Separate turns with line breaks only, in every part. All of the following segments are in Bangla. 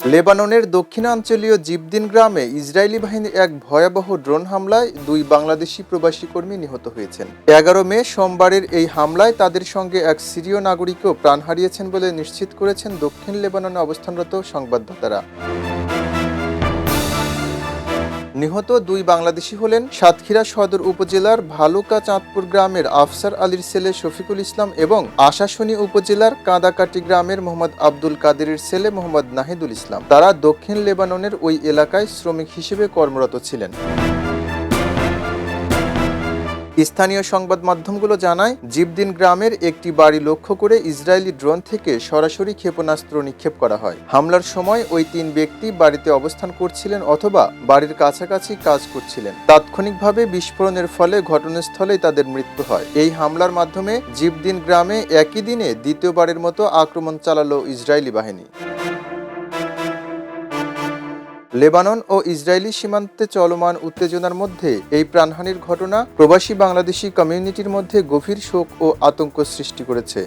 লেবাননের দক্ষিণাঞ্চলীয় জিবদিন গ্রামে ইসরায়েলি বাহিনীর এক ভয়াবহ ড্রোন হামলায় 2 বাংলাদেশি প্রবাসী কর্মী নিহত হয়েছেন। 11 মে সোমবারের এই হামলায় তাদের সঙ্গে এক সিরীয় নাগরিকও প্রাণ হারিয়েছেন বলে নিশ্চিত করেছেন দক্ষিণ লেবাননে অবস্থানরত সংবাদদাতারা। নিহত 2 বাংলাদেশি হলেন সাতক্ষীরা সদর উপজেলার ভালুকা চাঁদপুর গ্রামের আফসার আলীর ছেলে শফিকুল ইসলাম এবং আশাশুনি উপজেলার কাঁদাকাটি গ্রামের মোহাম্মদ আব্দুল কাদেরের ছেলে মোহাম্মদ নাহিদুল ইসলাম। তারা দক্ষিণ লেবাননের ওই এলাকায় শ্রমিক হিসেবে কর্মরত ছিলেন। স্থানীয় সংবাদ মাধ্যমগুলো জানায়, জিবদিন গ্রামের একটি বাড়ি লক্ষ্য করে ইসরায়েলি ড্রোন থেকে সরাসরি ক্ষেপণাস্ত্র নিক্ষেপ করা হয়। হামলার সময় ওই 3 ব্যক্তি বাড়িতে অবস্থান করছিলেন অথবা বাড়ির কাছাকাছি কাজ করছিলেন। তাৎক্ষণিকভাবে বিস্ফোরণের ফলে ঘটনাস্থলেই তাদের মৃত্যু হয়। এই হামলার মাধ্যমে জিবদিন গ্রামে একই দিনে দ্বিতীয়বারের মতো আক্রমণ চালালো ইসরায়েলি বাহিনী। লেবানন ও ইসরায়েলি সীমান্তে চলমান উত্তেজনার মধ্যে এই প্রাণহানির ঘটনা প্রবাসী বাংলাদেশি কমিউনিটির মধ্যে গভীর শোক ও আতঙ্ক সৃষ্টি করেছে।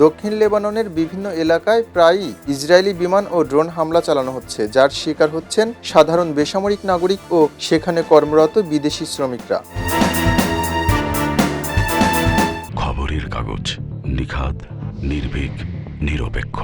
দক্ষিণ লেবাননের বিভিন্ন এলাকায় প্রায়ই ইসরায়েলি বিমান ও ড্রোন হামলা চালানো হচ্ছে, যার শিকার হচ্ছেন সাধারণ বেসামরিক নাগরিক ও সেখানে কর্মরত বিদেশি শ্রমিকরা।
খবরের কাগজ, নিখাত, নির্ভীক, নিরপেক্ষ।